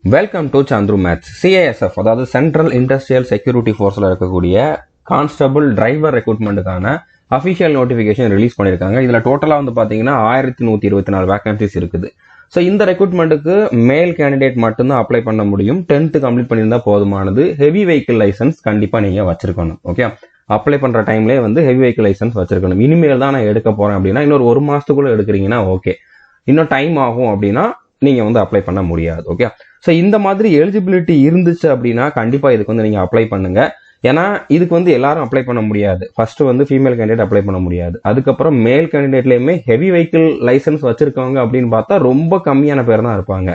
Welcome to Chandru maths. CISF அதாவது central industrial security ஃபோர்ஸில் இருக்கக்கூடிய கான்ஸ்டபிள் டிரைவர் ரெக்ரூட்மெண்ட்டுக்கான அஃபிஷியல் நோட்டிஃபிகேஷன் ரிலீஸ் பண்ணியிருக்காங்க. இதில் டோட்டலாக வந்து பார்த்தீங்கன்னா 1124 வேகன்சிஸ் இருக்குது. ஸோ இந்த ரெக்ரூட்மெண்ட்டுக்கு மேல் கேண்டிடேட் மட்டும்தான் அப்ளை பண்ண முடியும். 10th கம்ப்ளீட் பண்ணியிருந்தா போதுமானது. ஹெவி வெஹிக்கிள் லைசன்ஸ் கண்டிப்பாக நீங்கள் வச்சிருக்கணும். ஓகே, அப்ளை பண்ணுற டைம்லேயே வந்து ஹெவி வெஹிக்கிள் லைசன்ஸ் வச்சிருக்கணும். இனிமேல் தான் நான் எடுக்க போகிறேன் அப்படின்னா இன்னொரு 1 மாதத்துக்குள்ளே எடுக்கிறீங்கன்னா ஓகே, இன்னும் டைம் ஆகும் அப்படின்னா நீங்கள் வந்து அப்ளை பண்ண முடியாது. ஓகே, ஸோ இந்த மாதிரி எலிஜிபிலிட்டி இருந்துச்சு அப்படின்னா கண்டிப்பாக இதுக்கு வந்து நீங்கள் அப்ளை பண்ணுங்க. ஏன்னா இதுக்கு வந்து எல்லாரும் அப்ளை பண்ண முடியாது. ஃபர்ஸ்ட் வந்து ஃபீமேல் கேண்டிடேட் அப்ளை பண்ண முடியாது. அதுக்கப்புறம் மேல் கேண்டிடேட்லயுமே ஹெவி வெஹிக்கிள் லைசன்ஸ் வச்சிருக்கவங்க அப்படின்னு பார்த்தா ரொம்ப கம்மியான பேர் தான் இருப்பாங்க.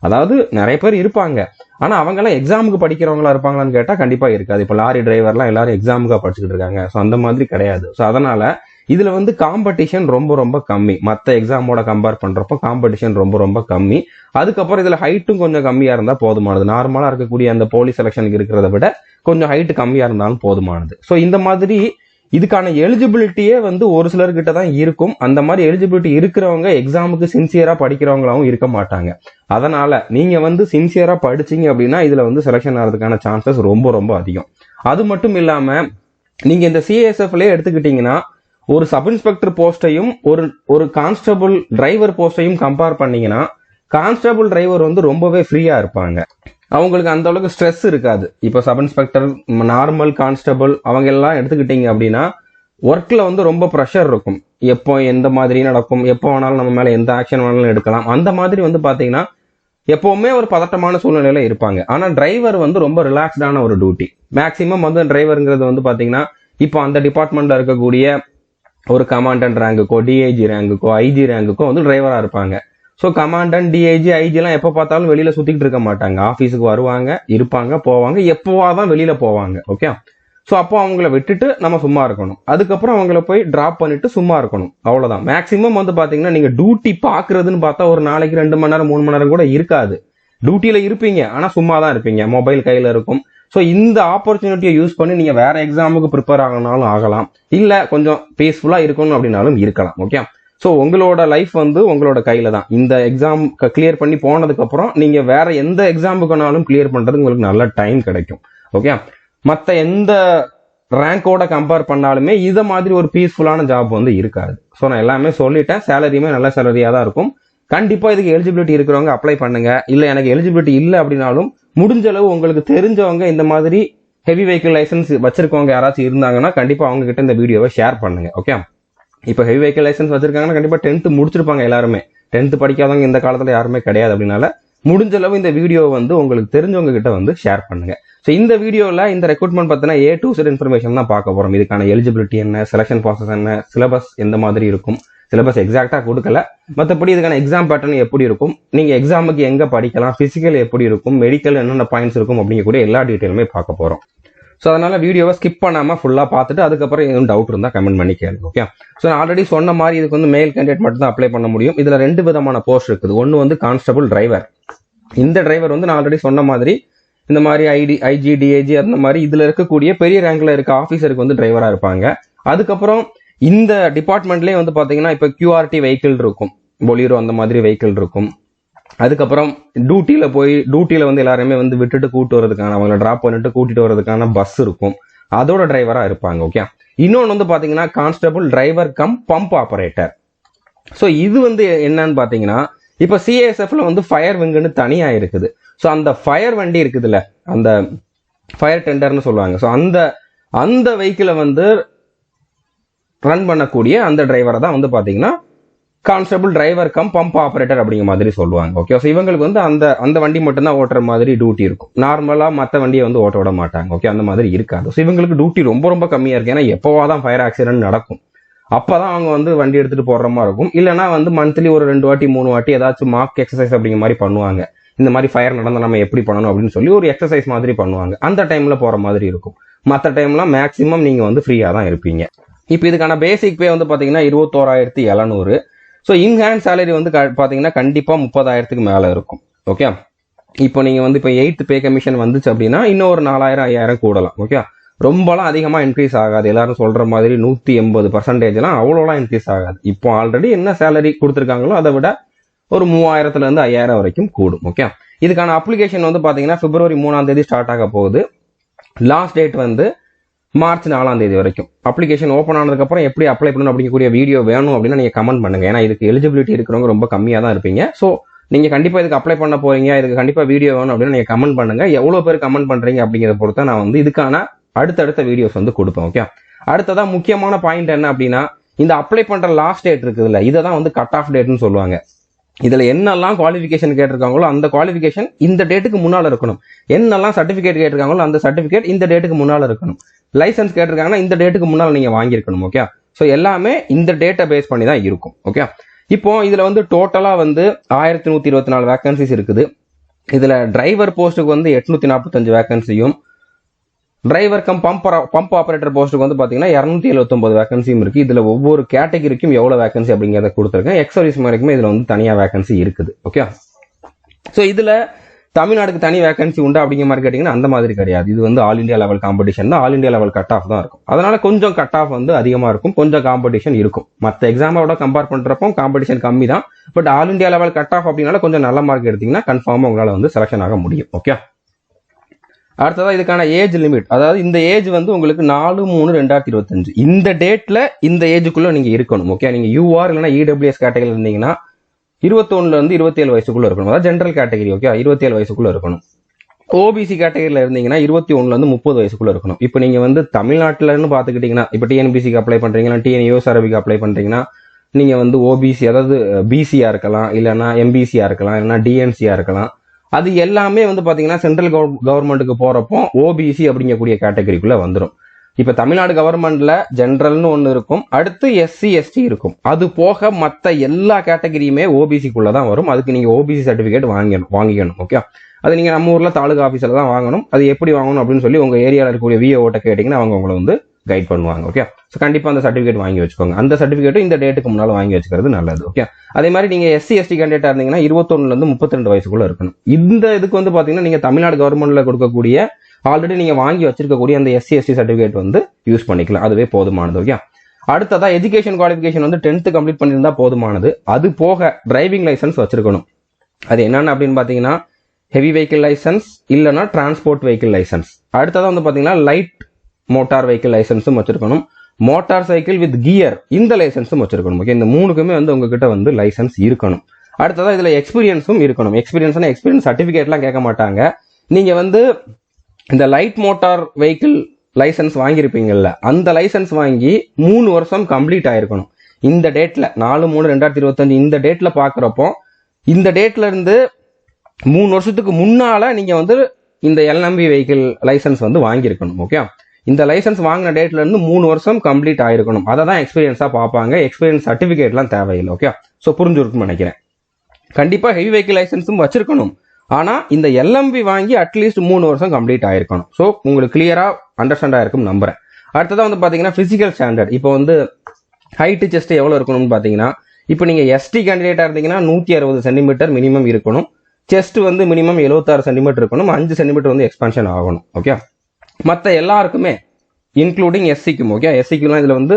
அதாவது நிறைய பேர் இருப்பாங்க, ஆனா அவங்க எல்லாம் எக்ஸாமுக்கு படிக்கிறவங்களா இருப்பாங்களான்னு கேட்டா கண்டிப்பா இருக்காது. இப்போ லாரி டிரைவர்லாம் எல்லாரும் எக்ஸாமுக்காக படிச்சுக்கிட்டு இருக்காங்க. ஸோ அந்த மாதிரி கிடையாது. ஸோ அதனால இதுல வந்து காம்படிஷன் ரொம்ப ரொம்ப கம்மி. மற்ற எக்ஸாமோட கம்பேர் பண்றப்போ காம்படிஷன் ரொம்ப ரொம்ப கம்மி. அதுக்கப்புறம் இதுல ஹைட்டும் கொஞ்சம் கம்மியா இருந்தா போதுமானது. நார்மலா இருக்கக்கூடிய அந்த போலீஸ் செலக்ஷனுக்கு இருக்கிறத விட கொஞ்சம் ஹைட் கம்மியா இருந்தாலும் போதுமானது. ஸோ இந்த மாதிரி இதுக்கான எலிஜிபிலிட்டியே வந்து ஒரு சிலர்கிட்ட தான் இருக்கும். அந்த மாதிரி எலிஜிபிலிட்டி இருக்கிறவங்க எக்ஸாமுக்கு சின்சியரா படிக்கிறவங்களாவும் இருக்க மாட்டாங்க. அதனால நீங்க வந்து சின்சியரா படிச்சீங்க அப்படின்னா இதுல வந்து செலக்ஷன் ஆகிறதுக்கான சான்சஸ் ரொம்ப ரொம்ப அதிகம். அது மட்டும் இல்லாம நீங்க இந்த சிஏஎஸ்எஃப்லயே எடுத்துக்கிட்டீங்கன்னா ஒரு சப் இன்ஸ்பெக்டர் போஸ்டையும் ஒரு கான்ஸ்டபிள் டிரைவர் போஸ்டையும் கம்பேர் பண்ணீங்கன்னா கான்ஸ்டபிள் டிரைவர் வந்து ரொம்பவே ஃப்ரீயா இருப்பாங்க. அவங்களுக்கு அந்த அளவுக்கு ஸ்ட்ரெஸ் இருக்காது. இப்போ சப் இன்ஸ்பெக்டர், நார்மல் கான்ஸ்டபிள் அவங்க எல்லாம் எடுத்துக்கிட்டீங்க அப்படின்னா ஒர்க்ல வந்து ரொம்ப ப்ரெஷர் இருக்கும். எப்போ எந்த மாதிரி நடக்கும், எப்போ வேணாலும் நம்ம மேல எந்த ஆக்ஷன் வேணாலும் எடுக்கலாம். அந்த மாதிரி வந்து பாத்தீங்கன்னா எப்பவுமே ஒரு பதட்டமான சூழ்நிலையில இருப்பாங்க. ஆனா டிரைவர் வந்து ரொம்ப ரிலாக்ஸ்டான ஒரு டியூட்டி. மேக்சிமம் வந்து டிரைவருங்கிறது வந்து பாத்தீங்கன்னா இப்போ அந்த டிபார்ட்மெண்ட்ல இருக்கக்கூடிய ஒரு கமாண்டன்ட் ரேங்குக்கோ, டிஐஜி ரேங்குக்கோ, ஐஜி ரேங்குக்கோ வந்து டிரைவரா இருப்பாங்க. ஸோ கமாண்டன்ட், டிஐஜி, ஐஜி எல்லாம் எப்போ பார்த்தாலும் வெளியில சுத்திக்கிட்டு இருக்க மாட்டாங்க. ஆஃபீஸுக்கு வருவாங்க, இருப்பாங்க, போவாங்க, எப்போவாதான் வெளியில போவாங்க. ஓகே, ஸோ அப்போ அவங்கள விட்டுட்டு நம்ம சும்மா இருக்கணும். அதுக்கப்புறம் அவங்கள போய் டிராப் பண்ணிட்டு சும்மா இருக்கணும். அவ்வளவுதான். மேக்சிமம் வந்து பாத்தீங்கன்னா நீங்க டியூட்டி பாக்குறதுன்னு பார்த்தா ஒரு நாளைக்கு 2 மணி நேரம் 3 மணி நேரம் கூட இருக்காது. டியூட்டியில இருப்பீங்க, ஆனா சும்மா தான் இருப்பீங்க. மொபைல் கையில இருக்கும். ஸோ இந்த ஆப்பர்ச்சுனிட்டியை யூஸ் பண்ணி நீங்க வேற எக்ஸாமுக்கு ப்ரிப்பேர் ஆகணும்னாலும் ஆகலாம், இல்ல கொஞ்சம் பீஸ்ஃபுல்லா இருக்கணும் அப்படின்னாலும் இருக்கலாம். ஓகே, ஸோ உங்களோட லைஃப் வந்து உங்களோட கையில தான். இந்த எக்ஸாம் கிளியர் பண்ணி போனதுக்கு அப்புறம் நீங்க வேற எந்த எக்ஸாமுக்குனாலும் கிளியர் பண்றதுக்கு உங்களுக்கு நல்ல டைம் கிடைக்கும். ஓகே, மற்ற எந்த ரேங்கோட கம்பேர் பண்ணாலுமே இதை மாதிரி ஒரு பீஸ்ஃபுல்லான ஜாப் வந்து இருக்காது. ஸோ நான் எல்லாமே சொல்லிட்டேன். சேலரியுமே நல்ல சேலரியா தான் இருக்கும். கண்டிப்பா இதுக்கு எலிஜிபிலிட்டி இருக்கிறவங்க அப்ளை பண்ணுங்க. இல்ல எனக்கு எலிஜிபிலிட்டி இல்லை அப்படின்னாலும் முடிஞ்ச அளவு உங்களுக்கு தெரிஞ்சவங்க இந்த மாதிரி ஹெவி வெஹிக்கிள் லைசன்ஸ் வச்சிருக்கவங்க யாராச்சும் இருந்தாங்கன்னா கண்டிப்பா அவங்க கிட்ட இந்த வீடியோவை ஷேர் பண்ணுங்க. ஓகே, இப்போ ஹெவி வெஹிக்கிள் லைசன்ஸ் வச்சிருக்காங்கன்னா கண்டிப்பா 10th முடிச்சிருப்பாங்க எல்லாருமே. 10th படிக்காதவங்க இந்த காலத்துல யாருமே கிடையாது. அப்படின்னால முடிஞ்ச அளவு இந்த வீடியோ வந்து உங்களுக்கு தெரிஞ்சவங்க கிட்ட வந்து ஷேர் பண்ணுங்க. ஸோ இந்த வீடியோல இந்த ரெக்ரூட்மெண்ட் பத்தின A to Z இன்ஃபர்மேஷன் தான் பார்க்க போறோம். இதுக்கான எலிஜிபிலிட்டி என்ன, செலக்ஷன் ப்ராசஸ் என்ன, சிலபஸ் எந்த மாதிரி இருக்கும். சிலபஸ் எக்ஸாக்டா கொடுக்கல, மற்றபடி இதுக்கான எக்ஸாம் பேட்டர்ன் எப்படி இருக்கும், நீங்க எக்ஸாமுக்கு எங்க படிக்கலாம், பிசிக்கல் எப்படி இருக்கும், மெடிக்கல் என்னென்ன பாயிண்ட்ஸ் இருக்கும் அப்படிங்கக்கூடிய எல்லா டீட்டெயிலுமே பார்க்க போறோம். ஸோ அதனால வீடியோவை ஸ்கிப் பண்ணாம ஃபுல்லா பார்த்துட்டு அதுக்கப்புறம் எதுவும் டவுட் இருந்தா கமெண்ட் பண்ணி கேளுங்க. ஓகே, ஸோ நான் ஆல்ரெடி சொன்ன மாதிரி இதுக்கு வந்து மேல் கேண்டிடேட் மட்டும் தான் அப்ளை பண்ண முடியும். இதுல 2 விதமான போஸ்ட் இருக்குது. ஒன்னு வந்து கான்ஸ்டபிள் டிரைவர். இந்த டிரைவர் வந்து நான் ஆல்ரெடி சொன்ன மாதிரி இந்த மாதிரி ஐஜி, டிஐஜி அந்த மாதிரி இதுல இருக்கக்கூடிய பெரிய ரேங்க்ல இருக்க ஆபீசருக்கு வந்து டிரைவரா இருப்பாங்க. அதுக்கப்புறம் இந்த டிபார்ட்மெண்ட்லயே வந்து பாத்தீங்கன்னா இப்ப QRT வெஹிக்கிள் இருக்கும், பொலிரோ அந்த மாதிரி வெஹிக்கிள் இருக்கும். அதுக்கப்புறம் டியூட்டியில வந்து எல்லாருமே வந்து விட்டுட்டு கூட்டு வரதுக்கான, அவங்கள டிராப் பண்ணிட்டு கூட்டிட்டு வரதுக்கான பஸ் இருக்கும், அதோட டிரைவரா இருப்பாங்க. ஓகே, இன்னொன்னு வந்து பாத்தீங்கன்னா constable driver come pump operator. So இது வந்து என்னன்னு பாத்தீங்கன்னா இப்ப சிஏஎஸ்எஃப்ல வந்து ஃபயர் விங்குன்னு தனியா இருக்குது. ஸோ அந்த ஃபயர் வண்டி இருக்குதுல்ல, அந்த ஃபயர் டெண்டர்னு சொல்லுவாங்க. ஸோ அந்த வெஹிக்கிளை வந்து ரன் பண்ணக்கூடிய அந்த டிரைவரை தான் வந்து பாத்தீங்கன்னா constable driver come pump operator அப்படிங்கிற மாதிரி சொல்லுவாங்க. ஓகே, ஸோ இவங்களுக்கு வந்து அந்த வண்டி மட்டும்தான் ஓட்டுற மாதிரி டியூட்டி இருக்கும். நார்மலா மற்ற வண்டியை வந்து ஓட்ட விட மாட்டாங்க. ஓகே, அந்த மாதிரி இருக்காது. ஸோ இவங்களுக்கு டியூட்டி ரொம்ப ரொம்ப கம்மியா இருக்கு. ஏன்னா எப்போவாதான் ஃபயர் ஆக்சிடென்ட் நடக்கும், அப்பதான் அவங்க வந்து வண்டி எடுத்துட்டு போடுற மாதிரி இருக்கும். இல்லைன்னா வந்து மந்த்லி ஒரு 2 வாட்டி 3 வாட்டி ஏதாச்சும் மார்க் எக்ஸசைஸ் அப்படிங்கிற மாதிரி பண்ணுவாங்க. இந்த மாதிரி ஃபயர் நடந்தா நம்ம எப்படி பண்ணணும் அப்படின்னு சொல்லி ஒரு எக்ஸசைஸ் மாதிரி பண்ணுவாங்க. அந்த டைம்ல போற மாதிரி இருக்கும். மற்ற டைம்லாம் மேக்சிமம் நீங்க வந்து ஃப்ரீயா தான் இருப்பீங்க. இப்போ இதுக்கான பேசிக் பே வந்து பாத்தீங்கன்னா 21,700. ஸோ இன்ஹேண்ட் சேலரி வந்து பாத்தீங்கன்னா கண்டிப்பா 30,000க்கு மேல இருக்கும். ஓகே, இப்போ நீங்க வந்து இப்போ 8th பே கமிஷன் வந்துச்சு அப்படின்னா இன்னும் ஒரு 4,000 5,000 கூடலாம். ஓகே, ரொம்பலாம் அதிகமா இன்க்ரீஸ் ஆகாது. எல்லாரும் சொல்ற மாதிரி 180% அவ்வளோலாம் இன்க்ரீஸ் ஆகாது. இப்போ ஆல்ரெடி என்ன சேலரி கொடுத்துருக்காங்களோ அதை விட ஒரு 3,000ல இருந்து 5,000 வரைக்கும் கூடும். ஓகே, இதுக்கான அப்ளிகேஷன் வந்து பாத்தீங்கன்னா பிப்ரவரி 3ஆம் தேதி ஸ்டார்ட் ஆக போகுது. லாஸ்ட் டேட் வந்து மார்ச் 4ஆம் தேதி வரைக்கும். அப்ளிகேஷன் ஓப்பன் ஆனதுக்கு அப்புறம் எப்படி அப்ளை பண்ணணும் அப்படிங்கக்கூடிய வீடியோ வேணும் அப்படின்னா நீங்க கமெண்ட் பண்ணுங்க. ஏன்னா இதுக்கு எலிஜிபிலிட்டி இருக்கிறவங்க ரொம்ப கம்மியா தான் இருப்பீங்க. ஸோ நீங்க கண்டிப்பா இதுக்கு அப்ளை பண்ண போறீங்க, இதுக்கு கண்டிப்பா வீடியோ வேணும் அப்படின்னு நீங்க கமெண்ட் பண்ணுங்க. எவ்வளவு பேர் கமெண்ட் பண்றீங்க அப்படிங்கிறத பொறுத்த நான் வந்து இதுக்கான அடுத்தடுத்த வீடியோஸ் வந்து கொடுப்பேன். ஓகே, அடுத்ததா முக்கியமான பாயிண்ட் என்ன அப்படின்னா, இந்த அப்ளை பண்ற லாஸ்ட் டேட் இருக்குதுல்ல, இதை தான் வந்து கட் ஆஃப் டேட்னு சொல்லுவாங்க. இதுல என்னெல்லாம் குவாலிஃபிகேஷன் கேட்டிருக்காங்களோ அந்த குவாலிஃபிகேஷன் இந்த டேட்டுக்கு முன்னால இருக்கணும். என்னெல்லாம் சர்டிபிகேட் கேட்டிருக்காங்களோ அந்த சர்டிபிகேட் இந்த டேட்டுக்கு முன்னால இருக்கணும். லைசன்ஸ் கேட்டிருக்காங்கன்னா இந்த டேட்டுக்கு முன்னால நீங்க வாங்கியிருக்கணும். ஓகே, ஸோ எல்லாமே இந்த டேட்டை பேஸ் பண்ணி தான் இருக்கும். ஓகே, இப்போ இதுல வந்து டோட்டலா வந்து 1124 வேகன்சிஸ் இருக்குது. இதுல டிரைவர் போஸ்ட்டுக்கு வந்து 845 வேகன்சியும், டிரைவர் கம் பம்ப் ஆபரேட்டர் போஸ்ட்டுக்கு வந்து பாத்தீங்கன்னா 279 வேகன்சியும் இருக்கு. இதுல ஒவ்வொரு கேட்டகரிக்கும் எவ்வளவு வேகன்சி அப்படிங்கறத கொடுத்துருக்கேன். எக்ஸர்வீஸ் வரைக்குமே இதுல வந்து தனியா வேகன்சி இருக்குது. ஓகே, ஸோ இதுல தமிழ்நாடுக்கு தனி வேகன்சி உண்டா அப்படிங்கிற மாதிரி கேட்டீங்கன்னா அந்த மாதிரி கிடையாது. இது வந்து ஆல் இந்தியா லெவல் காம்படிஷன் தான், all India level cut off தான் இருக்கும். அதனால கொஞ்சம் கட் ஆஃப் வந்து அதிகமா இருக்கும், கொஞ்சம் காம்படிஷன் இருக்கும். மற்ற எக்ஸாமோட கம்பேர் பண்றப்போ காம்படிஷன் கம்மி தான். But all India level cut off அப்படின்னால கொஞ்சம் நல்ல மார்க் எடுத்தீங்கன்னா கன்ஃபார்மா உங்களால வந்து செலக்ஷன் ஆக முடியும். ஓகே, அடுத்ததா இதுக்கான ஏஜ் லிமிட், அதாவது இந்த ஏஜ் வந்து உங்களுக்கு 4/3/2025 இந்த டேட்ல இந்த ஏஜுக்குள்ள நீங்க இருக்கணும். ஓகே, நீங்க யூஆர் இல்லைன்னா இடபிள்யூஎஸ் கேட்டகரியில் இருந்தீங்கன்னா 21 இருந்து 27 வயசுக்குள்ள இருக்கணும். அதாவது ஜென்ரல் கேட்டகரி. ஓகே, 27 வயசுக்குள்ள இருக்கணும். ஓபிசி கேட்டகரியில இருந்தீங்கன்னா 21 இருந்து 30 வயசுக்குள்ள இருக்கணும். இப்போ நீங்க வந்து தமிழ்நாட்டிலன்னு பாத்துக்கிட்டீங்கன்னா, இப்போ டிஎன்பிசிக்கு அப்ளை பண்றீங்கன்னா, டிஎன்யூஎஸ்ஆர்பிக்கு அப்ளை பண்றீங்கன்னா நீங்க வந்து ஓபிசி, அதாவது பிசியா இருக்கலாம், இல்லைன்னா எம்பிசியா இருக்கலாம், இல்லைன்னா டிஎன்சியா இருக்கலாம். அது எல்லாமே வந்து பாத்தீங்கன்னா சென்ட்ரல் கவர்மெண்ட்டுக்கு போறப்போ ஓபிசி அப்படிங்கக்கூடிய கேட்டகரிக்குள்ள வந்துடும். இப்ப தமிழ்நாடு கவர்மெண்ட்ல ஜென்ரல்னு ஒண்ணு இருக்கும், அடுத்து எஸ்சி எஸ்டி இருக்கும். அது போக மத்த எல்லா கேட்டகரியுமே ஓபிசிக்குள்ள தான் வரும். அதுக்கு நீங்க ஓபிசி சர்டிபிகேட் வாங்கிக்கணும். ஓகே, அது நீங்க நம்ம ஊர்ல தாலுகா ஆபீஸ்ல தான் வாங்கணும். அது எப்படி வாங்கணும் அப்படின்னு சொல்லி உங்க ஏரியாவில் இருக்கக்கூடிய விஓட்ட கேட்டீங்கன்னா அவங்க உங்களை வந்து கைட் பண்ணுவாங்க. ஓகே, ஸோ கண்டிப்பா அந்த சர்டிபிகேட் வாங்கி வச்சுக்கோங்க. அந்த சர்டிபிகேட்டும் இந்த டேட்டுக்கு முன்னால வாங்கி வச்சுக்கிறது நல்லது. ஓகே, அதே மாதிரி நீங்க எஸ்சி எஸ்டி கேண்டிடேட்டா இருந்தீங்கன்னா 21 இருந்து 32 வயசுக்குள்ள இருக்கணும். இந்த இதுக்கு வந்து பாத்தீங்கன்னா நீங்க தமிழ்நாடு கவர்மெண்ட்ல கொடுக்கக்கூடிய ஆல்ரெடி நீங்க வாங்கி வச்சிருக்கக்கூடிய அந்த எஸ்சி எஸ்டி சர்டிபிகேட் வந்து யூஸ் பண்ணிக்கலாம். அதுவே போதுமானது. ஓகே, அடுத்ததா எஜுகேஷன் குவாலிஃபிகேஷன் வந்து 10th கம்ப்ளீட் பண்ணியிருந்தா போதுமானது. அது போக டிரைவிங் லைசன்ஸ் வச்சிருக்கணும். அது என்னன்னு அப்படின்னு பாத்தீங்கன்னா ஹெவி வெஹிக்கிள் லைசன்ஸ் இல்லைன்னா டிரான்ஸ்போர்ட் வெஹிக்கிள் லைசன்ஸ். அடுத்ததா வந்து பாத்தீங்கன்னா லைட் மோட்டார் வெஹிக்கிள் லைசன்ஸும் வச்சிருக்கணும். மோட்டார் சைக்கிள் வித் கியர் இந்த லைசன்ஸும் வச்சிருக்கணும். ஓகே, இந்த மூணுக்குமே வந்து உங்ககிட்ட வந்து லைசன்ஸ் இருக்கணும். அடுத்ததா இதுல எக்ஸ்பீரியன்ஸும் இருக்கணும். எக்ஸ்பீரியன்ஸ் சர்டிபிகேட்லாம் கேட்க மாட்டாங்க. நீங்க வந்து இந்த லைட் மோட்டார் வெஹிக்கிள் லைசன்ஸ் வாங்கியிருப்பீங்கல்ல, அந்த லைசன்ஸ் வாங்கி 3 வருஷம் கம்ப்ளீட் ஆயிருக்கணும். இந்த டேட்ல 4/3/2025 இந்த டேட்ல பாக்குறப்போ இந்த டேட்ல இருந்து 3 வருஷத்துக்கு முன்னால நீங்க வந்து இந்த எல்எம்பி வெஹிக்கிள் லைசன்ஸ் வந்து வாங்கியிருக்கணும். ஓகே, இந்த லைசன்ஸ் வாங்கின டேட்ல இருந்து 3 வருஷம் கம்ப்ளீட் ஆயிருக்கணும். அதை தான் எக்ஸ்பீரியன்ஸா பார்ப்பாங்க. எக்ஸ்பீரியன்ஸ் சர்டிபிகேட்லாம் தேவையில்லை. ஓகே, ஸோ புரிஞ்சிருக்குன்னு நினைக்கிறேன். கண்டிப்பா ஹெவி வெஹிக்கிள் லைசன்ஸும் வச்சிருக்கணும். ஆனா இந்த எல்எம்பி வாங்கி அட்லீஸ்ட் 3 வருஷம் கம்ப்ளீட் ஆயிருக்கணும். ஸோ உங்களுக்கு கிளியரா அண்டர்ஸ்டாண்ட் ஆயிருக்கும் நம்புறேன். அடுத்ததான் வந்து பாத்தீங்கன்னா பிசிக்கல் ஸ்டாண்டர்ட். இப்போ வந்து ஹைட் செஸ்ட் எவ்வளவு இருக்கணும்னு பாத்தீங்கன்னா, இப்போ நீங்க எஸ்டி கேண்டிடேட்டா இருந்தீங்கன்னா 160 சென்டிமீட்டர் மினிமம் இருக்கணும். செஸ்ட் வந்து மினிமம் 76 சென்டிமீட்டர் இருக்கணும். 5 சென்டிமீட்டர் வந்து எக்ஸ்பான்ஷன் ஆகணும். ஓகே, மற்ற எல்லாருக்குமே இன்க்ளூடிங் எஸ்சிக்கும். ஓகே, எஸ்சிக்குலாம் இதுல வந்து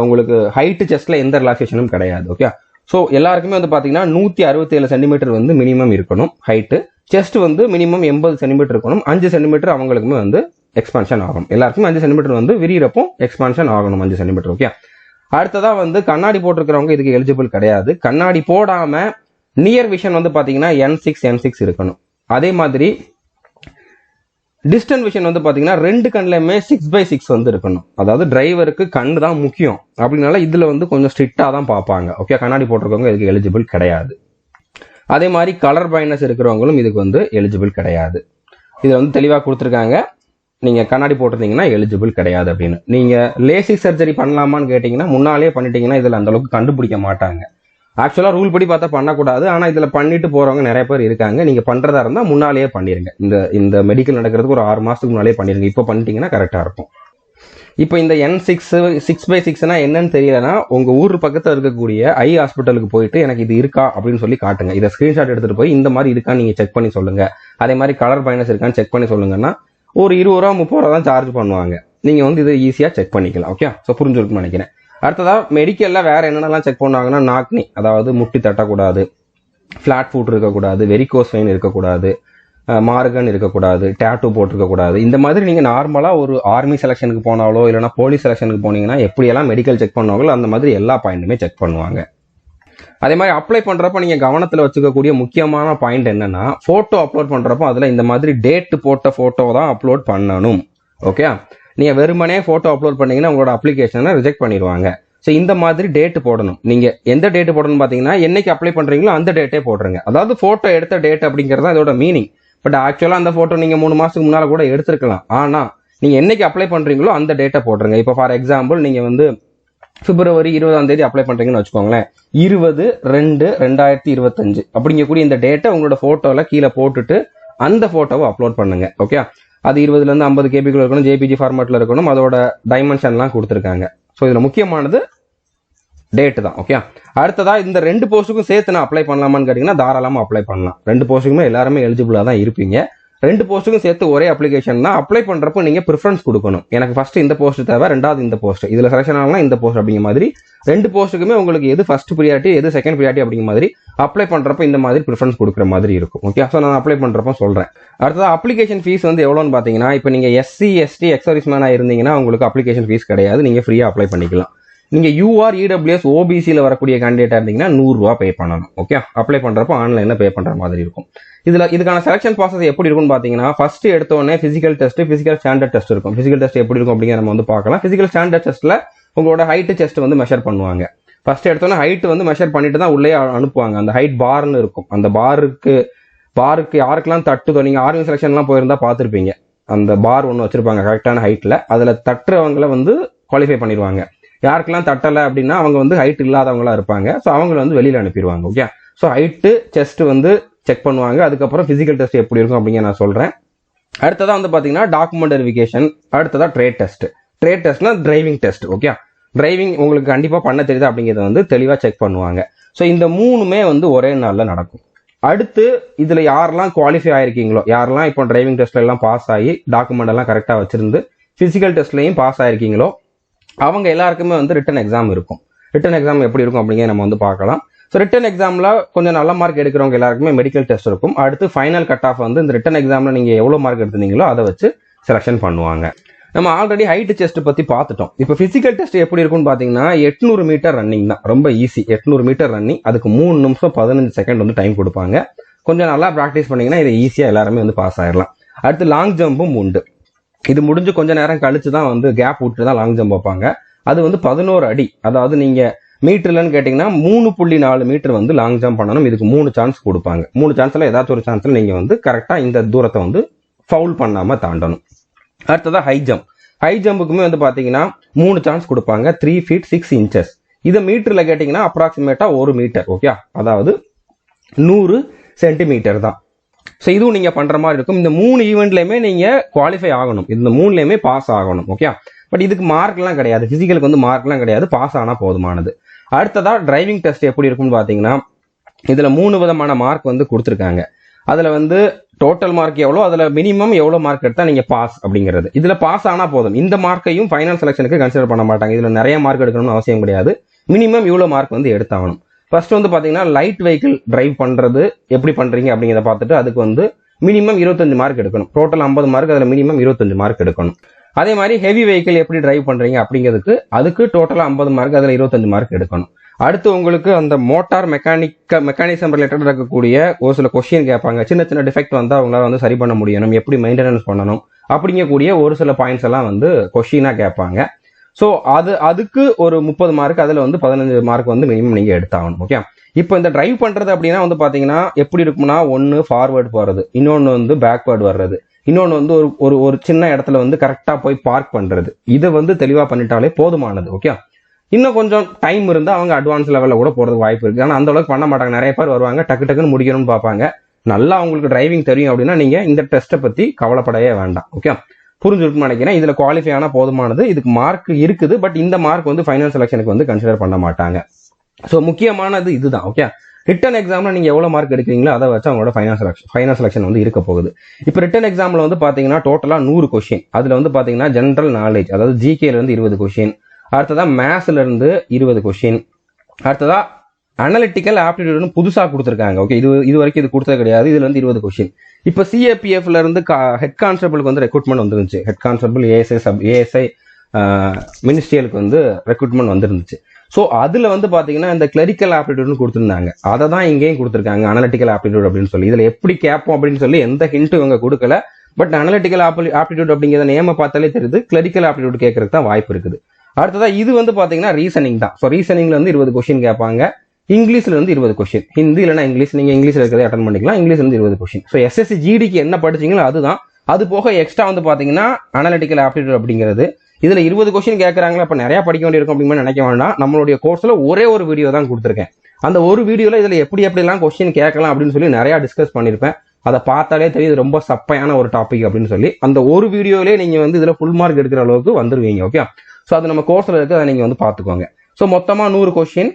உங்களுக்கு ஹைட் செஸ்ட்ல எந்த ரிலாக்ஸேஷனும் கிடையாது. ஓகே, ஸோ எல்லாருக்குமே வந்து பாத்தீங்கன்னா 167 சென்டிமீட்டர் வந்து மினிமம் இருக்கணும் ஹைட்டு. செஸ்ட் வந்து மினிமம் 80 சென்டிமீட்டர் இருக்கணும். 5 சென்டிமீட்டர் அவங்களுக்குமே வந்து எக்ஸ்பான்ஷன் ஆகணும். எல்லாருக்குமே 5 சென்டிமீட்டர் வந்து விரிகிறப்போ எக்ஸ்பான்ஷன் ஆகணும் 5 சென்டிமீட்டர். ஓகே, அடுத்ததா வந்து கண்ணாடி போட்டிருக்கிறவங்க இதுக்கு எலிஜிபிள் கிடையாது. கண்ணாடி போடாம நியர் விஷன் வந்து பாத்தீங்கன்னா N6 இருக்கணும். அதே மாதிரி டிஸ்டன்ஸ் விஷன் வந்து பாத்தீங்கன்னா 2 கண்ணுலயுமே 6/6 வந்து இருக்கணும். அதாவது டிரைவருக்கு கண்ணு தான் முக்கியம் அப்படின்னால இதுல வந்து கொஞ்சம் ஸ்ட்ரிக்டா தான் பார்ப்பாங்க. ஓகே, கண்ணாடி போட்டிருக்கவங்க இதுக்கு எலிஜிபிள் கிடையாது. அதே மாதிரி கலர் பிளைண்ட்னஸ் இருக்கிறவங்களும் இதுக்கு வந்து எலிஜிபிள் கிடையாது. இதுல வந்து தெளிவா கொடுத்துருக்காங்க, நீங்க கண்ணாடி போட்டிருந்தீங்கன்னா எலிஜிபிள் கிடையாது அப்படின்னு. நீங்க லேசிக் சர்ஜரி பண்ணலாமான்னு கேட்டீங்கன்னா முன்னாலே பண்ணிட்டீங்கன்னா இதுல அந்த அளவுக்கு கண்டுபிடிக்க மாட்டாங்க. ஆக்சுவலா ரூல் படி பார்த்தா பண்ணக்கூடாது. ஆனா இதுல பண்ணிட்டு போறவங்க நிறைய பேர் இருக்காங்க. நீங்க பண்றதா இருந்தா முன்னாலேயே பண்ணிருங்க. இந்த மெடிக்கல் நடக்கிறதுக்கு ஒரு 6 மாசத்துக்கு முன்னாலே பண்ணிருங்க. இப்போ பண்ணிட்டீங்கன்னா கரெக்டா இருக்கும். இப்போ இந்த N6/6 என்னன்னு தெரியலன்னா உங்க ஊர் பக்கத்துல இருக்கக்கூடிய ஐ ஹாஸ்பிட்டலுக்கு போயிட்டு எனக்கு இது இருக்கா அப்படின்னு சொல்லி காட்டுங்க. இதை ஸ்கிரீன்ஷாட் எடுத்துட்டு போய் இந்த மாதிரி இருக்கான்னு நீங்க செக் பண்ணி சொல்லுங்க. அதே மாதிரி கலர் பிளைண்ட்னஸ் இருக்கான்னு செக் பண்ணி சொல்லுங்கன்னா ஒரு 20 ரூபா 30 ரூபா தான் சார்ஜ் பண்ணுவாங்க. நீங்க வந்து இதை ஈஸியா செக் பண்ணிக்கலாம். ஓகே, ஸோ புரிஞ்சிருக்குன்னு நினைக்கிறேன். அடுத்ததா மெடிக்கல்ல வேற என்னென்னலாம் செக் பண்ணுவாங்கன்னா நாக்னி, அதாவது முட்டி தட்டக்கூடாது, ஃபிளாட் ஃபுட் இருக்கக்கூடாது, வெரிகோஸ் வெயின் இருக்கக்கூடாது, மார்கன் இருக்கக்கூடாது, டேட்டூ போட்டிருக்கக்கூடாது. இந்த மாதிரி நீங்கள் நார்மலாக ஒரு ஆர்மி செலெக்ஷனுக்கு போனாலோ இல்லைனா போலீஸ் செலெக்ஷனுக்கு போனீங்கன்னா எப்படியெல்லாம் மெடிக்கல் செக் பண்ணுவாங்களோ அந்த மாதிரி எல்லா பாயிண்ட்டுமே செக் பண்ணுவாங்க. அதே மாதிரி அப்ளை பண்ணுறப்ப நீங்கள் கவனத்தில் வச்சுக்கக்கூடிய முக்கியமான பாயிண்ட் என்னன்னா, ஃபோட்டோ அப்லோட் பண்ணுறப்போ அதில் இந்த மாதிரி டேட்டு போட்ட ஃபோட்டோ தான் அப்லோட் பண்ணணும். ஓகே, நீங்கள் வெறுமனே ஃபோட்டோ அப்லோட் பண்ணீங்கன்னா உங்களோட அப்ளிகேஷனை ரிஜெக்ட் பண்ணிடுவாங்க. ஸோ இந்த மாதிரி டேட்டு போடணும். நீங்கள் எந்த டேட்டு போடணும்னு பார்த்தீங்கன்னா என்னைக்கு அப்ளை பண்ணுறீங்களோ அந்த டேட்டே போடுறீங்க. அதாவது ஃபோட்டோ எடுத்த டேட் அப்படிங்கிறது தான் இதோட மீனிங். பட் ஆக்சுவலாக அந்த ஃபோட்டோ நீங்கள் 3 மாதத்துக்கு முன்னால் கூட எடுத்துருக்கலாம். ஆனால் நீங்கள் என்னைக்கு அப்ளை பண்ணுறீங்களோ அந்த டேட்டை போடுறீங்க. இப்போ ஃபார் எக்ஸாம்பிள் நீங்கள் வந்து பிப்ரவரி 20 அப்ளை பண்ணுறீங்கன்னு வச்சுக்கோங்களேன். 20/2/2025 அப்படிங்கக்கூடிய இந்த டேட்டை உங்களோட ஃபோட்டோவில் கீழே போட்டுட்டு அந்த ஃபோட்டோவை அப்லோட் பண்ணுங்க. ஓகே, அது 20 50 கேபிக்குள்ள இருக்கணும், ஜேபிஜி ஃபார்மேட்டில் இருக்கணும், அதோட டைமென்ஷன்லாம் கொடுத்துருக்காங்க. ஸோ இதில் முக்கியமானது டேட்டு தான். ஓகே, அடுத்ததா இந்த 2 போஸ்ட்டுக்கும் சேர்த்து நான் அப்ளை பண்ணலாமான்னு கேட்டிங்கன்னா தாராளமாக அப்ளை பண்ணலாம். 2 போஸ்ட்டுக்குமே எல்லாருமே எலிஜிபிளாக தான் இருப்பீங்க. 2 போஸ்ட்டுக்கும் சேர்த்து ஒரே அப்ளிகேஷன் தான். அப்ளை பண்ணுறப்போ நீங்கள் ப்ரிஃபரன்ஸ் கொடுக்கணும். எனக்கு ஃபர்ஸ்ட் இந்த போஸ்ட் தேவை, 2வது இந்த போஸ்ட், இதில் செலக்ஷன் ஆகலாம் இந்த போஸ்ட் அப்படிங்கிற மாதிரி 2 போஸ்ட்டுக்குமே உங்களுக்கு எது ஃபர்ஸ்ட் ப்ரியாரிட்டி எது செகண்ட் ப்ரியாரிட்டி அப்படிங்கிற மாதிரி அப்ளை பண்ணுறப்போ இந்த மாதிரி ப்ரிஃபரன்ஸ் கொடுக்குற மாதிரி இருக்கும். ஓகே, ஸோ நான் அப்ளை பண்ணுறப்போ சொல்கிறேன். அடுத்தது அப்ளிகேஷன் ஃபீஸ் வந்து எவ்வளோன்னு பார்த்தீங்கன்னா, இப்போ நீங்கள் SC ST எக்ஸர்விஸ்மேனாக இருந்தீங்கன்னா உங்களுக்கு அப்ளிகேஷன் ஃபீஸ் கிடையாது, நீங்கள் ஃப்ரீயாக அப்ளை பண்ணிக்கலாம். நீங்கள் UR EWS OBCயில் வரக்கூடிய கேண்டிடேட்டாக இருந்தீங்கன்னா 100 ரூபா பே பண்ணணும். ஓகே, அப்ளை பண்ணுறப்போ ஆன்லைனில் பே பண்ணுற மாதிரி இருக்கும். இதுக்கான செலக்ஷன் ப்ராசஸ் எப்படி இருக்கும்னு பார்த்தீங்கன்னா, ஃபர்ஸ்ட் எடுத்தோடனே physical test, physical standard test இருக்கும். ஃபிசிக்கல் டெஸ்ட் எப்படி இருக்கும் அப்படிங்கிற நம்ம வந்து பார்க்கலாம். ஃபிசிக்கல் ஸ்டாண்டர்ட் டெஸ்ட்டில் உங்களோட ஹைட்டு செஸ்ட் வந்து மெஷர் பண்ணுவாங்க. ஃபர்ஸ்ட் எடுத்தோன்னே ஹைட் வந்து மெஷர் பண்ணிட்டு தான் உள்ளே அனுப்புவாங்க. அந்த ஹைட் பார்னு இருக்கும். அந்த பாருக்கு யாருக்கெல்லாம் தட்டுதோ, நீங்கள் ஆர்மி செலெக்ஷன்லாம் போயிருந்தா பார்த்துருப்பீங்க. அந்த பார் ஒன்று வச்சிருப்பாங்க கரெக்டான ஹைட்டில். அதில் தட்டுறவங்களை வந்து குவாலிஃபை பண்ணிடுவாங்க. யாருக்கெல்லாம் தட்டலை அப்படின்னா அவங்க வந்து ஹைட் இல்லாதவங்களா இருப்பாங்க. ஸோ அவங்கள வந்து வெளியில் அனுப்பிடுவாங்க. ஓகே, ஸோ ஹைட்டு செஸ்ட் வந்து செக் பண்ணுவாங்க. அதுக்கப்புறம் ஃபிசிக்கல் டெஸ்ட் எப்படி இருக்கும் அப்படிங்கிற நான் சொல்கிறேன். அடுத்ததாக வந்து பார்த்தீங்கன்னா டாக்குமெண்ட் வெரிஃபிகேஷன், அடுத்ததாக ட்ரேட் டெஸ்ட். ட்ரேட் டெஸ்ட்னா டிரைவிங் டெஸ்ட். ஓகே, டிரைவிங் உங்களுக்கு கண்டிப்பாக பண்ண தெரியுது அப்படிங்கிறத வந்து தெளிவாக செக் பண்ணுவாங்க. ஸோ இந்த 3மே வந்து ஒரே நாளில் நடக்கும். அடுத்து இதில் யாரெல்லாம் குவாலிஃபை ஆயிருக்கீங்களோ, யாரெல்லாம் இப்போ டிரைவிங் டெஸ்ட்ல எல்லாம் பாஸ் ஆகி டாக்குமெண்ட் எல்லாம் கரெக்டாக வச்சிருந்து ஃபிசிக்கல் டெஸ்ட்லையும் பாஸ் ஆயிருக்கீங்களோ அவங்க எல்லாருக்குமே வந்து ரிட்டன் எக்ஸாம் இருக்கும். ரிட்டன் எக்ஸாம் எப்படி இருக்கும் அப்படிங்கிறத நம்ம வந்து பார்க்கலாம். ஸோ ரிட்டன் எக்ஸாமில் கொஞ்சம் நல்ல மார்க் எடுக்கிறவங்க எல்லாருக்குமே மெடிக்கல் டெஸ்ட் இருக்கும். அடுத்து ஃபைனல் கட் ஆஃப் வந்து இந்த ரிட்டன் எக்ஸாமில் நீங்கள் எவ்வளோ மார்க் எடுத்திருந்தீங்களோ அதை வச்சு செலெக்ஷன் பண்ணுவாங்க. நம்ம ஆல்ரெடி ஹைட் செஸ்ட் பற்றி பார்த்துட்டோம். இப்போ ஃபிசிக்கல் டெஸ்ட் எப்படி இருக்கும்னு பார்த்தீங்கன்னா 800 மீட்டர் ரன்னிங் தான். ரொம்ப ஈஸி. 800 metre running. அதுக்கு 3 நிமிஷம் 15 செகண்ட் வந்து டைம் கொடுப்பாங்க. கொஞ்சம் நல்லா ப்ராக்டிஸ் பண்ணிங்கன்னா இதை ஈஸியாக எல்லாருமே வந்து பாஸ் ஆயிடலாம். அடுத்து லாங் ஜம்பும் உண்டு. இது முடிஞ்சு கொஞ்சம் நேரம் கழிச்சு தான் வந்து கேப் விட்டு தான் லாங் ஜம்ப் வைப்பாங்க. அது வந்து 11 அடி. அதாவது நீங்கள் மீட்டர்லன்னு கேட்டிங்கன்னா 3.4 மீட்டர் வந்து லாங் ஜம்ப் பண்ணணும். இதுக்கு 3 சான்ஸ் கொடுப்பாங்க. 3 சான்ஸில் ஏதாச்சும் ஒரு சான்ஸில் நீங்கள் வந்து கரெக்டாக இந்த தூரத்தை வந்து ஃபவுல் பண்ணாமல் தாண்டணும். அடுத்ததாக ஹை ஜம்ப். ஹை ஜம்புக்குமே வந்து பார்த்தீங்கன்னா 3 சான்ஸ் கொடுப்பாங்க. 3 feet 6 inches. இதை மீட்டரில் கேட்டிங்கன்னா அப்ராக்சிமேட்டாக 1 மீட்டர். ஓகே, அதாவது 100 சென்டிமீட்டர் தான். ஸோ இதுவும் நீங்கள் பண்ணுற மாதிரி இருக்கும். இந்த 3 ஈவெண்ட்லையுமே நீங்கள் குவாலிஃபை ஆகணும். இந்த 3லையுமே பாஸ் ஆகணும். ஓகே, பட் இதுக்கு மார்க்லாம் கிடையாது. ஃபிசிக்கலுக்கு வந்து மார்க்லாம் கிடையாது. பாஸ் ஆனால் போதுமானது. அடுத்ததாக டிரைவிங் டெஸ்ட் எப்படி இருக்கும்னு பார்த்தீங்கன்னா இதில் 3 விதமான மார்க் வந்து கொடுத்துருக்காங்க. அதில் வந்து டோட்டல் மார்க் எவ்வளோ, அதில் மினிமம் எவ்வளோ மார்க் எடுத்தால் நீங்கள் பாஸ் அப்படிங்கிறது. இதில் பாஸ் ஆனால் போதும். இந்த மார்க்கையும் ஃபைனல் செலெக்ஷனுக்கு கன்சிடர் பண்ண மாட்டாங்க. இதில் நிறைய மார்க் எடுக்கணும்னு அவசியம் கிடையாது. மினிமம் இவ்வளோ மார்க் வந்து எடுத்தாகணும். ஃபர்ஸ்ட் வந்து பார்த்தீங்கன்னா லைட் வெஹிக்கிள் டிரைவ் பண்ணுறது எப்படி பண்ணுறீங்க அப்படிங்கிறத பார்த்துட்டு அதுக்கு வந்து மினிமம் 25 மார்க் எடுக்கணும். டோட்டல் 50 மார்க், அதில் மினிமம் 25 மார்க் எடுக்கணும். அதே மாதிரி ஹெவி வெஹிக்கிள் எப்படி டிரைவ் பண்ணுறீங்க அப்படிங்கிறதுக்கு அதுக்கு டோட்டலாக 50 மார்க், அதில் 25 மார்க் எடுக்கணும். அடுத்து உங்களுக்கு அந்த மோட்டார் மெக்கானிசம் ரிலேட்டட் இருக்கக்கூடிய ஒரு சில கொஸ்டின் கேட்பாங்க. சின்ன சின்ன டிஃபெக்ட் வந்து அவங்களால வந்து சரி பண்ண முடியணும், எப்படி மெயின்டெனன்ஸ் பண்ணணும் அப்படிங்கக்கூடிய ஒரு சில பாயிண்ட்ஸ் எல்லாம் வந்து கொஸ்டினாக கேட்பாங்க. ஸோ அதுக்கு ஒரு 30 மார்க், அதில் வந்து 15 மார்க் வந்து மினிமம் நீங்கள் எடுத்தாகணும். ஓகே, இப்போ இந்த டிரைவ் பண்ணுறது அப்படின்னா வந்து பார்த்தீங்கன்னா எப்படி இருக்கும்னா, ஒன்று ஃபார்வேர்டு போகிறது, இன்னொன்று வந்து பேக்வேர்டு வர்றது, இன்னொன்று வந்து ஒரு சின்ன இடத்துல வந்து கரெக்டாக போய் பார்க் பண்ணுறது. இதை வந்து தெளிவாக பண்ணிட்டாலே போதுமானது. ஓகே, இன்னும் கொஞ்சம் டைம் இருந்தால் அவங்க அட்வான்ஸ் லெவலில் கூட போகிறதுக்கு வாய்ப்பு இருக்குது. ஆனால் அந்த அளவுக்கு பண்ண மாட்டாங்க. நிறைய பேர் வருவாங்க, டக்குன்னு முடிக்கணும்னு பார்ப்பாங்க. நல்லா உங்களுக்கு டிரைவிங் தெரியும் அப்படின்னா நீங்கள் இந்த டெஸ்ட்டை பற்றி கவலைப்படவே வேண்டாம். ஓகே, புரிஞ்சுருக்குன்னு நினைக்கிறேன். இதில் குவாலிஃபை ஆனால் போதுமானது. இதுக்கு மார்க் இருக்குது, பட் இந்த மார்க் வந்து ஃபைனல் செலெக்ஷனுக்கு வந்து கன்சிடர் பண்ண மாட்டாங்க. ஸோ முக்கியமானது இதுதான். ஓகே, ரிட்டன் எக்ஸாமில் நீங்கள் எவ்வளோ மார்க் எடுக்கிறீங்களோ அதை வச்சு அவங்களோட ஃபைனல் செலெக்ஷன் வந்து இருக்க போகுது. இப்போ ரிட்டன் எக்ஸாமில் வந்து பார்த்தீங்கன்னா டோட்டலாக 100 கொஸ்டின். அதில் வந்து பார்த்தீங்கன்னா ஜென்ரல் நாலேஜ், அதாவது ஜிகேலேருந்து 20 கொஸ்டின், அடுத்ததாக மேத்ஸ்லேருந்து 20 கொஸ்டின், அடுத்ததாக அனலிட்டிக்கல் ஆப்டிடியூட்னு புதுசாக கொடுத்துருக்காங்க. ஓகே, இது வரைக்கும் இது கொடுத்தது கிடையாது. இதுல வந்து 20 கொஸ்டின். இப்போ சிஏபிஎஃப்ல இருந்து ஹெட் கான்ஸ்டபிளுக்கு வந்து ரெக்ரூட்மெண்ட் வந்துருந்துச்சு. ஹெட் கான்ஸ்டபிள் ஏஎஸ்ஐ மினிஸ்ட்ரியலுக்கு வந்து ரெக்ரூட்மெண்ட் வந்துருந்துச்சு. ஸோ அதுல வந்து பாத்தீங்கன்னா இந்த கிளரிக்கல் ஆப்டிடியூட்னு கொடுத்துருந்தாங்க. அதை தான் இங்கேயும் கொடுத்துருக்காங்க, அனலிட்டிக்கல் ஆப்டிடியூட் அப்படின்னு சொல்லி. இதுல எப்படி கேட்போம் அப்படின்னு சொல்லி எந்த ஹிண்ட்டும் இவங்க கொடுக்கல. பட் அனலிட்டிக்கல் ஆப்டிடியூட் அப்படிங்கிற நேம பார்த்தாலே தெரியுது, கிளரிக்கல் ஆப்டிடியூட் கேட்கறதுக்கு தான் வாய்ப்பு இருக்குது. அடுத்ததா இது வந்து பாத்தீங்கன்னா ரீசனிங் தான். ஸோ ரீசனிங்ல வந்து 20 கொஸ்டின் கேட்பாங்க. இங்கிலீஷ்ல இருந்து 20 கொஸ்டின். ஹிந்தி இல்லைனா இங்கிலீஷ், நீங்க இங்கிலீஷ்ல இருக்கிறத அட்டன் பண்ணிக்கலாம். இங்கிலீஷ்ல இருந்து 20 கொஸ்டின். ஸோ எஸ்எஸ்சி ஜிடிக்கு என்ன படிச்சீங்களோ அதுதான். அது போக எக்ஸ்ட்ரா வந்து பாத்தீங்கன்னா அனலிட்டிக்கல் ஆப்டிடியூட் அப்படிங்கிறது. இதுல 20 கொஸ்டின் கேட்கறாங்களா, அப்ப நிறைய படிக்க வேண்டியிருக்கும் அப்படின்னு நினைக்க வேண்டாம். நம்மளுடைய கோர்ஸ்ல ஒரே ஒரு வீடியோ தான் கொடுத்துருக்கேன். அந்த ஒரு வீடியோல இதுல எப்படிலாம் கொஸ்டின் கேட்கலாம் அப்படின்னு சொல்லி நிறைய டிஸ்கஸ் பண்ணிருப்பேன். அதை பார்த்தாலே தெரியுது ரொம்ப சப்பையான ஒரு டாபிக் அப்படின்னு சொல்லி. அந்த ஒரு வீடியோலயே நீங்க வந்து இதுல ஃபுல் மார்க் எடுக்கிற அளவுக்கு வந்துருவீங்க. ஓகே, ஸோ அது நம்ம கோர்ஸ்ல இருக்கு, அதை நீங்க வந்து பாத்துக்கோங்க. ஸோ மொத்தமா 100 கொஸ்டின்.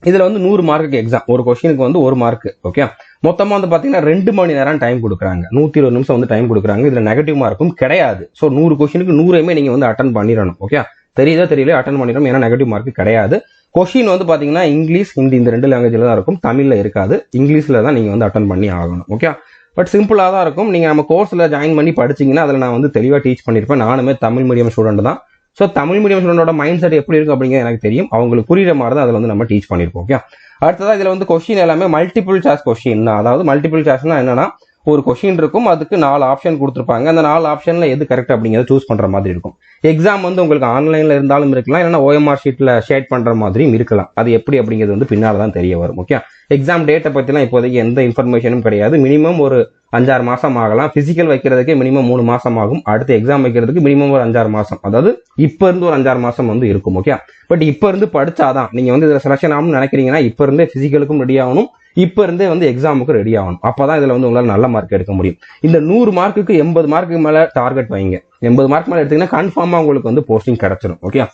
இதுல வந்து 100 மார்க்கு எக்ஸாம். ஒரு கொஸ்டினுக்கு வந்து 1 மார்க். ஓகே, மொத்தமா வந்து பாத்தீங்கன்னா 2 மணி நேரம் டைம் கொடுக்குறாங்க. 120 நிமிஷம் வந்து டைம் கொடுக்குறாங்க. இதுல நெகட்டிவ் மார்க்கும் கிடையாது. ஸோ 100 கொஸ்டினுக்கு 100மே நீங்க வந்து அட்டன் பண்ணிடணும். ஓகே, தெரியல அட்டன் பண்ணிடணும். ஏன்னா நெகட்டிவ் மார்க் கிடையாது. கொஸ்டின் வந்து பாத்தீங்கன்னா இங்கிலீஷ், ஹிந்தி இந்த 2 லாங்குவேஜ்ல தான் இருக்கும். தமிழ்ல இருக்காது. இங்கிலீஷ்ல தான் நீங்க வந்து அட்டன் பண்ணி ஆகணும். ஓகே, பட் சிம்பிளா தான் இருக்கும். நீங்க நம்ம கோர்ஸ்ல ஜாயின் பண்ணி படிச்சீங்கன்னா அதுல நான் வந்து தெளிவா டீச் பண்ணிருப்பேன். நானுமே தமிழ் மீடியம் ஸ்டூடெண்ட் தான். ஸோ தமிழ் மீடியம் ஸ்டூடெண்டோட மைண்ட் செட் எப்படி இருக்கும் அப்படிங்கிறது எனக்கு தெரியும். அவங்களுக்கு புரியுற மாதிரி தான் அதில் வந்து நம்ம டீச் பண்ணிருப்போம். ஓகே, அடுத்ததா இதுல வந்து கொஸ்டின் எல்லாமே மல்டிபிள் சாய்ஸ் கொஸ்டின் தான். அதாவது மல்டிபிள் சாய்ஸ்னா என்னன்னா, ஒரு கொஸ்டின் இருக்கும், அதுக்கு 4 ஆப்ஷன் கொடுத்துருப்பாங்க. அந்த 4 ஆப்ஷன்ல எது கரெக்ட் அப்படிங்கிறத சூஸ் பண்ற மாதிரி இருக்கும். எக்ஸாம் வந்து உங்களுக்கு ஆன்லைன்ல இருந்தாலும் இருக்கலாம், இல்லைன்னா ஓஎம்ஆர் ஷீட்ல ஷேட் பண்ற மாதிரியும் இருக்கலாம். அது எப்படி அப்படிங்கிறது வந்து பின்னால தான் தெரிய வரும். ஓகே, எக்ஸாம் டேட்டை பத்திலாம் இப்போதைக்கு எந்த இன்ஃபர்மேஷனும் கிடையாது. மினிமம் ஒரு 5-6 மாசம் ஆகலாம். பிசிக்கல் வைக்கிறதுக்கே மினிமம் 3 மாசம் ஆகும். அடுத்து எக்ஸாம் வைக்கிறதுக்கு மினிமம் ஒரு 5-6 மாசம், அதாவது இப்ப இருந்து ஒரு 5-6 மாசம் வந்து இருக்கும். ஓகே, பட் இப்ப இருந்து படிச்சாதான் நீங்க வந்து இதுல செலக்ஷன் ஆகணும்னு நினைக்கிறீங்கன்னா இப்ப இருந்தே பிசிக்கலுக்கும் ரெடி ஆகணும், இப்ப இருந்தே வந்து எக்ஸாமுக்கு ரெடி ஆகணும். அப்பதான் இதுல வந்து உங்களால நல்ல மார்க் எடுக்க முடியும். இந்த 100 மார்க்குக்கு 80 மார்க்கு மேல டார்கெட் வைங்க. 80 மார்க் மேல எடுத்தீங்கன்னா கன்ஃபார்மா உங்களுக்கு வந்து போஸ்டிங் கிடைச்சிடும். ஓகே,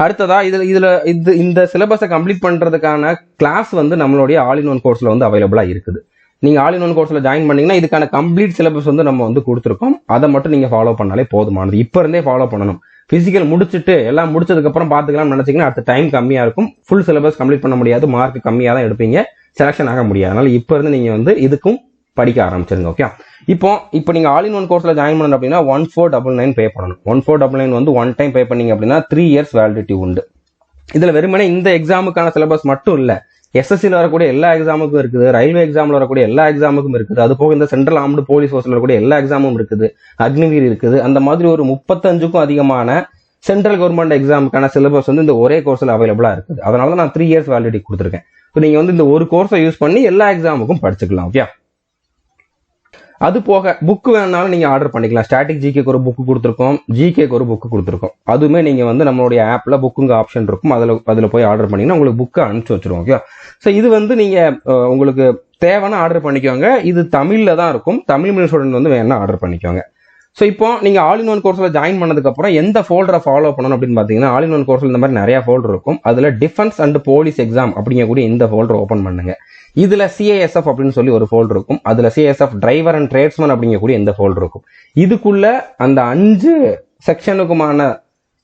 அடுத்ததா இந்த சிலபஸை கம்ப்ளீட் பண்றதுக்கான கிளாஸ் வந்து நம்மளுடைய ஆல் இன் ஒன் கோர்ஸ்ல வந்து அவைலபிளா இருக்குது. நீங்க ஆல் இன் ஒன் கோர்ஸ்ல ஜாயின் பண்ணீங்கன்னா இதுக்கான கம்ப்ளீட் சிலபஸ் வந்து நம்ம வந்து கொடுத்துருக்கோம். அதை மட்டும் நீங்க ஃபாலோ பண்ணாலே போதுமானது. இப்ப இருந்தே ஃபாலோ பண்ணணும். பிசிக்கல் முடிச்சுட்டு எல்லாம் முடிச்சதுக்கு அப்புறம் பாத்துக்கலாம் நினைச்சீங்கன்னா அடுத்த டைம் கம்மியா இருக்கும். ஃபுல் சிலபஸ் கம்ப்ளீட் பண்ண முடியாது, மார்க் கம்மியா தான் எடுப்பீங்க, செலக்ஷன் ஆக முடியாது. அதனால இப்ப இருந்து நீங்க வந்து இதுக்கும் படிக்க ஆரம்பிச்சிருங்க. ஓகே, இப்போ நீங்க ஆல் இன் ஒன் கோர்ஸ்ல ஜாயின் பண்ணணும் அப்படின்னா 1499 பே பண்ணணும். 1499 வந்து ஒன் டைம் பே பண்ணீங்க அப்படின்னா 3 இயர்ஸ் வேலிடிட்டி உண்டு. இதுல வெறுமனே இந்த எக்ஸாமுக்கான சிலபஸ் மட்டும் இல்ல, எஸ்எஸ்சியில் வரக்கூடிய எல்லா எக்ஸாமுக்கும் இருக்குது, ரயில்வே எக்ஸாம்ல வரக்கூடிய எல்லா எக்ஸாமுக்கும் இருக்குது, அது போக இந்த சென்ட்ரல் ஆர்ம்டு போலீஸ் ஃபோர்ஸ்ல வரக்கூடிய எல்லா எக்ஸாமும் இருக்குது, அக்னிவீர் இருக்குது. அந்த மாதிரி ஒரு 35க்கும் அதிகமான சென்ட்ரல் கவர்மெண்ட் எக்ஸாமுக்கான சிலபஸ் வந்து இந்த ஒரே கோர்ஸ்ல அவைலபிளா இருக்குது. அதனால தான் நான் 3 இயர்ஸ் வேலிடிட்டி கொடுத்துருக்கேன். நீங்க வந்து இந்த ஒரு கோர்ஸை யூஸ் பண்ணி எல்லா எக்ஸாமுக்கும் படிச்சுக்கலாம். ஓகே, அது போக புக் வேணாலும் நீங்க ஆர்டர் பண்ணிக்கலாம். ஸ்டாட்டிக் ஜிகேக்கு ஒரு புக் கொடுத்துருக்கோம், ஜிகேக்கு ஒரு புக் கொடுத்துருக்கோம். அதுவுமே நீங்க வந்து நம்மளுடைய ஆப்ல புக்குங்க ஆப்ஷன் இருக்கும், அதுல போய் ஆர்டர் பண்ணீங்கன்னா உங்களுக்கு புக்கை அனுப்பிச்சு வச்சிருவோம். ஓகே, ஸோ இது வந்து நீங்க உங்களுக்கு தேவைன்னா ஆர்டர் பண்ணிக்கோங்க. இது தமிழ்ல தான் இருக்கும். தமிழ் மீடியம் ஸ்டூடெண்ட் வந்து வேணா ஆர்டர் பண்ணிக்கோங்க. ஸோ இப்போ நீங்க ஆல் இன் ஒன் கோர்ஸ்ல ஜாயின் பண்ணதுக்கு அப்புறம் எந்த ஃபோல்டரை ஃபாலோ பண்ணணும் அப்படின்னு பாத்தீங்கன்னா, ஆல் இன் ஒன் கோர்ஸ்ல இந்த மாதிரி நிறைய ஃபோல்டர் இருக்கும். அதுல டிஃபென்ஸ் அண்ட் போலீஸ் எக்ஸாம் அப்படிங்கக்கூடிய இந்த ஃபோல்டர் ஓபன் பண்ணுங்க. இதுல சிஏஎஸ்எஃப் அப்படின்னு சொல்லி ஒரு ஃபோல்டர் இருக்கும். அதுல சிஏஎஸ்எஃப் டிரைவர் அண்ட் ட்ரேட்ஸ்மேன் அப்படிங்கக்கூடிய இந்த ஃபோல்டர் இருக்கும். இதுக்குள்ள அந்த 5 செக்ஷனுக்குமான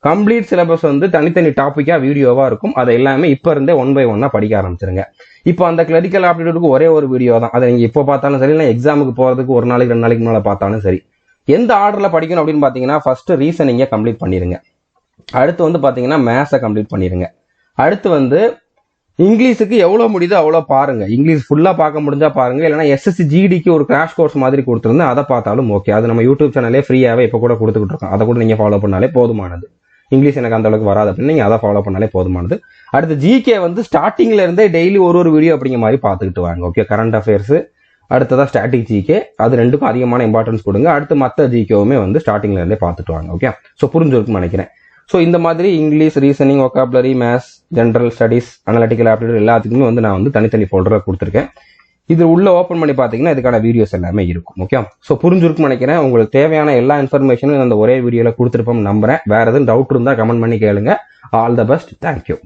கம்ப்ளீட் சிலபஸ் வந்து தனித்தனி டாபிக்கா வீடியோவா இருக்கும். அதை எல்லாமே இப்ப இருந்தே 1 by 1 படிக்க ஆரம்பிச்சிருங்க. இப்போ அந்த கிளரிக்கல் ஆப்டிடியூடுக்கு ஒரே ஒரு வீடியோ தான். அதை நீங்க இப்போ பார்த்தாலும் சரி, இல்லை எக்ஸாமுக்கு போறதுக்கு ஒரு நாளைக்கு 2 நாளைக்கு மேல பார்த்தாலும் சரி. எந்த ஆர்டர்ல படிக்கணும் அப்படின்னு பாத்தீங்கன்னா, ஃபர்ஸ்ட் ரீசனிங்கை கம்ப்ளீட் பண்ணிருங்க. அடுத்து வந்து பாத்தீங்கன்னா மேத்ஸை கம்ப்ளீட் பண்ணிருங்க. அடுத்து வந்து இங்கிலீஷுக்கு எவ்வளவு முடியுதோ அவ்வளோ பாருங்க. இங்கிலீஷ் ஃபுல்லா பார்க்க முடிஞ்சா பாருங்க, இல்லைன்னா எஸ்எஸ்சி ஜிடிக்கு ஒரு கிராஷ் கோர்ஸ் மாதிரி கொடுத்துருந்து அதை பார்த்தாலும் ஓகே. அது நம்ம யூடியூப் சேனலே ஃப்ரீயாவே இப்போ கூட கொடுத்துக்கிட்டு இருக்கோம். அதை கூட நீங்க ஃபாலோ பண்ணாலே போதுமானது. இங்கிலீஷ் எனக்கு அந்த அளவுக்கு வராது அப்படின்னு நீங்க அதை ஃபாலோ பண்ணாலே போதுமானது. அடுத்து ஜிகே வந்து ஸ்டார்டிங்ல இருந்தே டெய்லி ஒரு வீடியோ அப்படிங்கிற மாதிரி பார்த்துக்கிட்டு வாங்க. ஓகே, கரண்ட் அஃபேர்ஸ், அடுத்ததான் ஸ்டாட்டிக் ஜிகே, அது ரெண்டுக்கும் அதிகமான இம்பார்ட்டன்ஸ் கொடுங்க. அடுத்து மற்ற ஜிகேவுமே வந்து ஸ்டார்டிங்ல இருந்தே பார்த்துட்டு வாங்க. ஓகே, ஸோ புரிஞ்சிருக்குன்னு நினைக்கிறேன். ஸோ இந்த மாதிரி English, reasoning, vocabulary, maths, general studies, analytical aptitude எல்லாத்துக்குமே வந்து நான் வந்து தனித்தனி ஃபோல்டரை கொடுத்துருக்கேன். இது உள்ள ஓப்பன் பண்ணி பார்த்தீங்கன்னா இதுக்கான வீடியோஸ் எல்லாமே இருக்கும். ஓகே, ஸோ புரிஞ்சிருக்குன்னு நினைக்கிறேன். உங்களுக்கு தேவையான எல்லா இன்ஃபர்மேஷனும் அந்த ஒரே வீடியோல கொடுத்துருப்போம் நம்புறேன். வேற எதுவும் டவுட் இருந்தால் கமெண்ட் பண்ணி கேளுங்க. All the best. தேங்க்யூ.